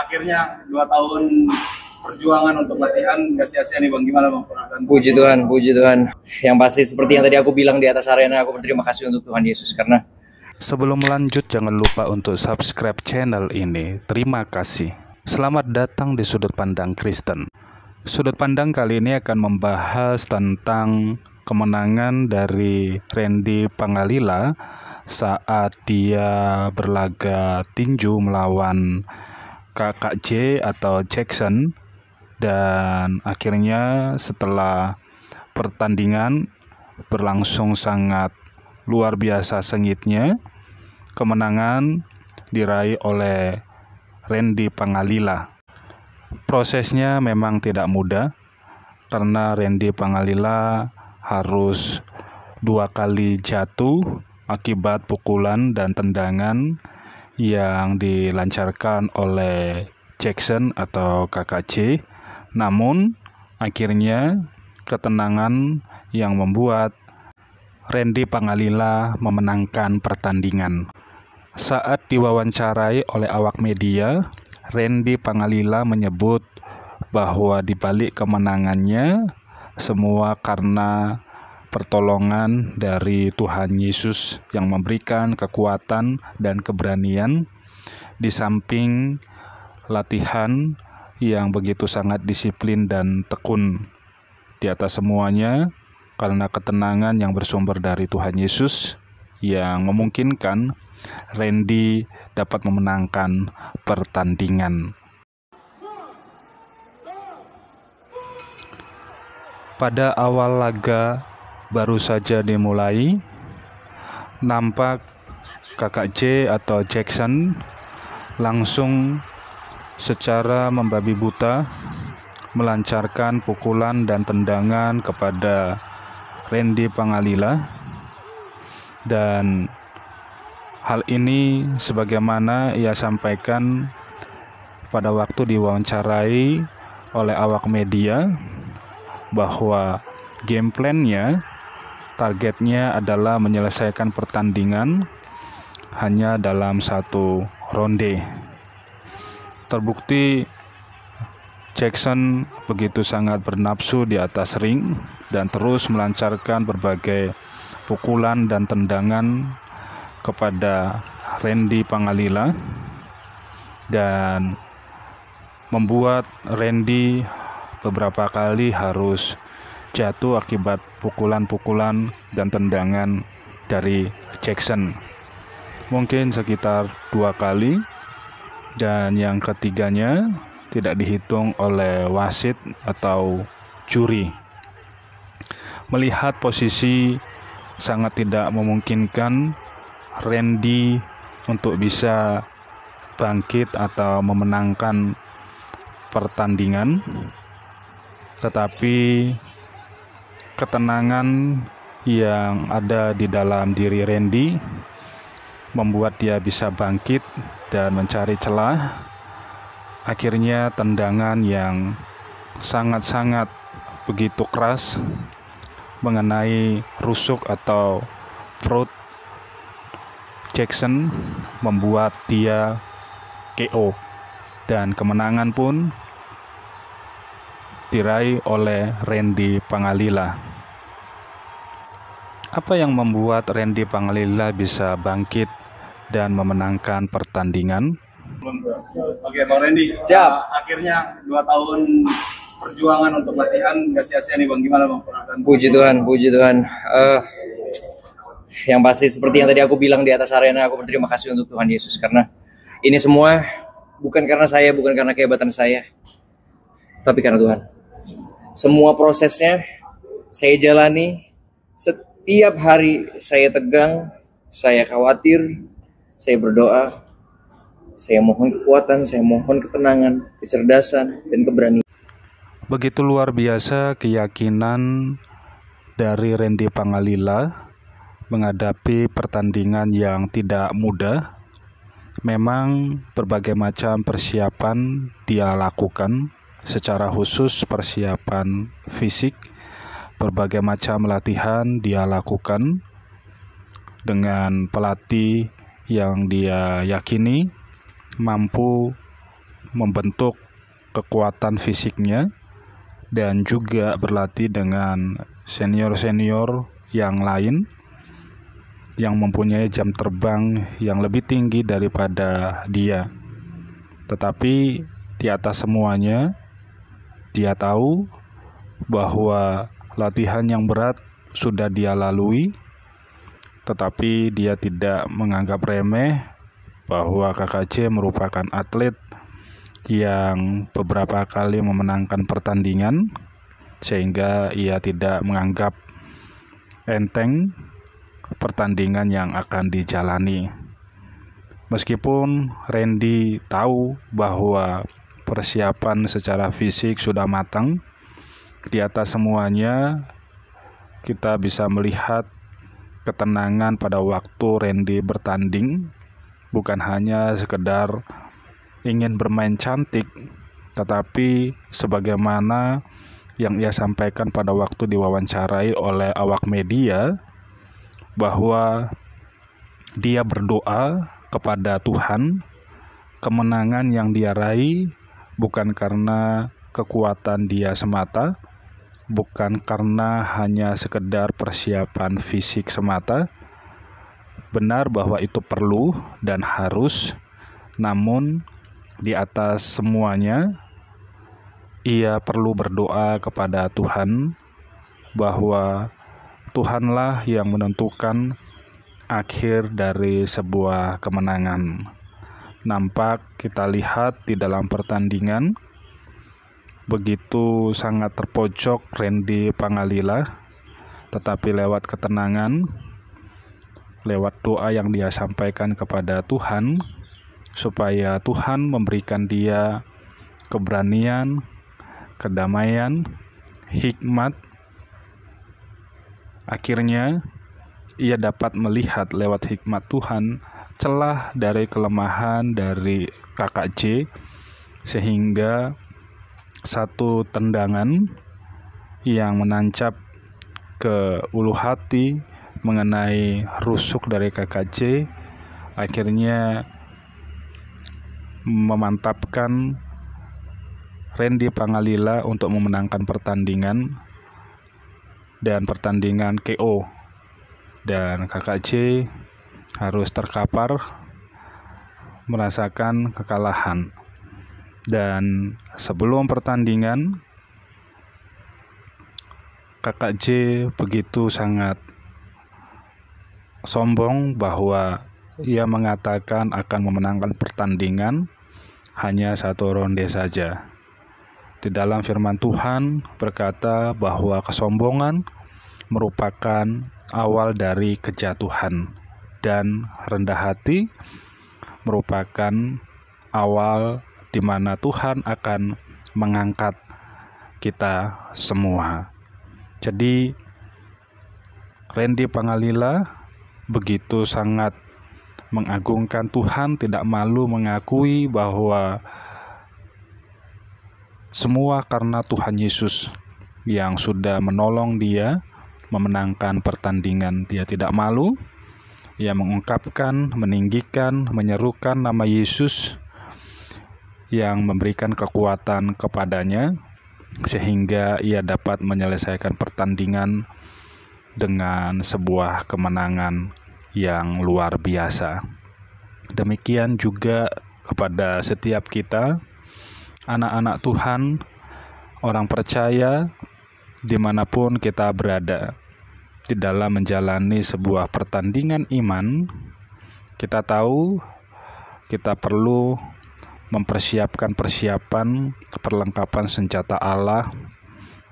akhirnya 2 tahun perjuangan untuk latihan nggak sia-sia nih Bang. Gimana Bang perasaan? Puji Tuhan, puji Tuhan. Yang pasti seperti yang tadi aku bilang di atas arena, aku berterima kasih untuk Tuhan Yesus karena Sebelum lanjut, jangan lupa untuk subscribe channel ini. Terima kasih. Selamat datang di Sudut Pandang Kristen. Sudut Pandang kali ini akan membahas tentang kemenangan dari Randy Pangalila saat dia berlaga tinju melawan Kakak J atau Jackson. Dan akhirnya setelah pertandingan berlangsung sangat luar biasa sengitnya, kemenangan diraih oleh Randy Pangalila. Prosesnya memang tidak mudah karena Randy Pangalila harus 2 kali jatuh akibat pukulan dan tendangan yang dilancarkan oleh Jackson atau Kakak J. Namun akhirnya ketenangan yang membuat Randy Pangalila memenangkan pertandingan. Saat diwawancarai oleh awak media, Randy Pangalila menyebut bahwa di balik kemenangannya semua karena pertolongan dari Tuhan Yesus yang memberikan kekuatan dan keberanian, di samping latihan yang begitu sangat disiplin dan tekun. Di atas semuanya, karena ketenangan yang bersumber dari Tuhan Yesus yang memungkinkan Randy dapat memenangkan pertandingan. Pada awal laga baru saja dimulai, nampak Kakak J atau Jackson langsung secara membabi buta melancarkan pukulan dan tendangan kepada Randy Pangalila, dan hal ini sebagaimana ia sampaikan pada waktu diwawancarai oleh awak media bahwa game plan-nya, targetnya adalah menyelesaikan pertandingan hanya dalam 1 ronde. Terbukti Jackson begitu sangat bernafsu di atas ring dan terus melancarkan berbagai pukulan dan tendangan kepada Randy Pangalila dan membuat Randy beberapa kali harus jatuh akibat pukulan-pukulan dan tendangan dari Jackson. Mungkin sekitar 2 kali, dan yang ketiganya tidak dihitung oleh wasit atau juri. Melihat posisi sangat tidak memungkinkan Randy untuk bisa bangkit atau memenangkan pertandingan, tetapi ketenangan yang ada di dalam diri Randy membuat dia bisa bangkit dan mencari celah. Akhirnya tendangan yang sangat-sangat begitu keras mengenai rusuk atau perut Jackson membuat dia KO, dan kemenangan pun diraih oleh Randy Pangalila. Apa yang membuat Randy Pangalila bisa bangkit dan memenangkan pertandingan? Oke Bang Randy, Siap. Akhirnya 2 tahun perjuangan untuk latihan nggak sia-sia nih Bang. Gimana Bang perasaan? puji Tuhan, puji Tuhan. Yang pasti seperti yang tadi aku bilang di atas arena, aku berterima kasih untuk Tuhan Yesus karena ini semua bukan karena saya, bukan karena kehebatan saya, tapi karena Tuhan. Semua prosesnya saya jalani. Setiap hari saya tegang, saya khawatir, saya berdoa, saya mohon kekuatan, saya mohon ketenangan, kecerdasan, dan keberanian. Begitu luar biasa keyakinan dari Randy Pangalila menghadapi pertandingan yang tidak mudah. Memang berbagai macam persiapan dia lakukan, secara khusus persiapan fisik, berbagai macam latihan dia lakukan dengan pelatih yang dia yakini mampu membentuk kekuatan fisiknya dan juga berlatih dengan senior-senior yang lain yang mempunyai jam terbang yang lebih tinggi daripada dia. Tetapi di atas semuanya, dia tahu bahwa latihan yang berat sudah dia lalui, tetapi dia tidak menganggap remeh bahwa Kakak J merupakan atlet yang beberapa kali memenangkan pertandingan, sehingga ia tidak menganggap enteng pertandingan yang akan dijalani. Meskipun Randy tahu bahwa persiapan secara fisik sudah matang, di atas semuanya kita bisa melihat ketenangan pada waktu Randy bertanding, bukan hanya sekedar ingin bermain cantik, tetapi sebagaimana yang ia sampaikan pada waktu diwawancarai oleh awak media, bahwa dia berdoa kepada Tuhan kemenangan yang dia raih bukan karena kekuatan dia semata, bukan karena hanya sekedar persiapan fisik semata. Benar bahwa itu perlu dan harus, namun di atas semuanya ia perlu berdoa kepada Tuhan bahwa Tuhanlah yang menentukan akhir dari sebuah kemenangan. Nampak kita lihat di dalam pertandingan begitu sangat terpojok Randy Pangalila, tetapi lewat ketenangan, lewat doa yang dia sampaikan kepada Tuhan, supaya Tuhan memberikan dia keberanian, kedamaian, hikmat. Akhirnya ia dapat melihat lewat hikmat Tuhan celah dari kelemahan dari Kakak J, sehingga satu tendangan yang menancap ke ulu hati mengenai rusuk dari Kakak J akhirnya memantapkan Randy Pangalila untuk memenangkan pertandingan dan pertandingan KO, dan Kakak J harus terkapar merasakan kekalahan. Dan sebelum pertandingan, Kakak J begitu sangat sombong bahwa ia mengatakan akan memenangkan pertandingan hanya 1 ronde saja. Di dalam firman Tuhan berkata bahwa kesombongan merupakan awal dari kejatuhan, dan rendah hati merupakan awal di mana Tuhan akan mengangkat kita semua. Jadi Randy Pangalila begitu sangat mengagungkan Tuhan, tidak malu mengakui bahwa semua karena Tuhan Yesus yang sudah menolong dia memenangkan pertandingan. Dia tidak malu, ia mengungkapkan, meninggikan, menyerukan nama Yesus yang memberikan kekuatan kepadanya, sehingga ia dapat menyelesaikan pertandingan dengan sebuah kemenangan yang luar biasa. Demikian juga kepada setiap kita, anak-anak Tuhan, orang percaya, dimanapun kita berada, di dalam menjalani sebuah pertandingan iman, kita tahu kita perlu mempersiapkan perlengkapan senjata Allah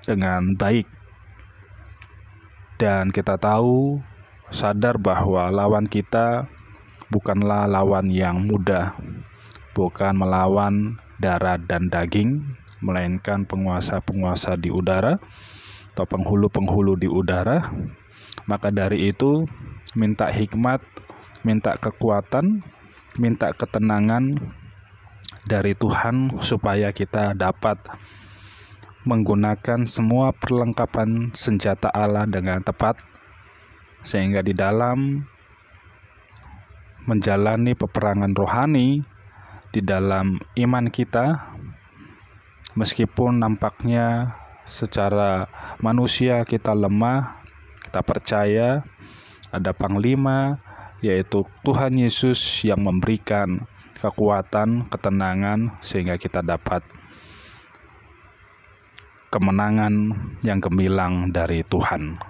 dengan baik. Dan kita tahu, sadar bahwa lawan kita bukanlah lawan yang mudah, bukan melawan darah dan daging, melainkan penguasa-penguasa di udara atau penghulu-penghulu di udara. Maka dari itu, minta hikmat, minta kekuatan, minta ketenangan dari Tuhan supaya kita dapat menggunakan semua perlengkapan senjata Allah dengan tepat, sehingga di dalam menjalani peperangan rohani di dalam iman kita, meskipun nampaknya secara manusia kita lemah, kita percaya ada panglima, yaitu Tuhan Yesus yang memberikan kekuatan, ketenangan, sehingga kita dapat kemenangan yang gemilang dari Tuhan.